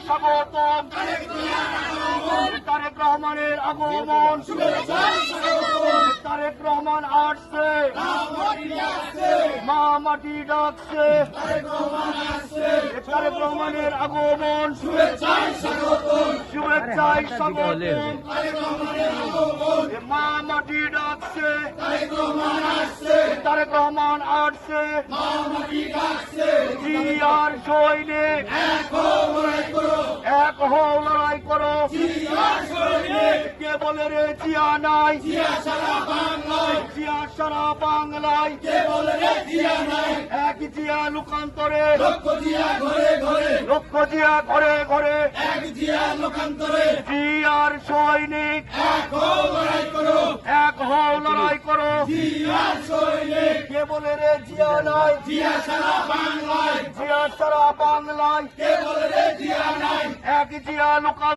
স্বাগতম। তারেক রহমানের আগমন, তারেক রহমান আসছে, মা মাটি ডাকছে, তারেক রহমানের আগমন, শুভেচ্ছায় স্বাগতম, মা মাটি ডাকছে, তারেক রহমান আসছে, জিয়ার সৈনিক এক হও লড়াই করো, কে বলে রে জিয়া নাই, জিয়া সারা বাংলায়, এক জিয়া লোকান্তরে, লক্ষ জিয়া ঘরে ঘরে, জিয়ার সৈনিক এক হও লড়াই করো, কে বলে রে জিয়া নাই, জিয়া সারা বাংলায়, এক জিয়া লোকান্তরে।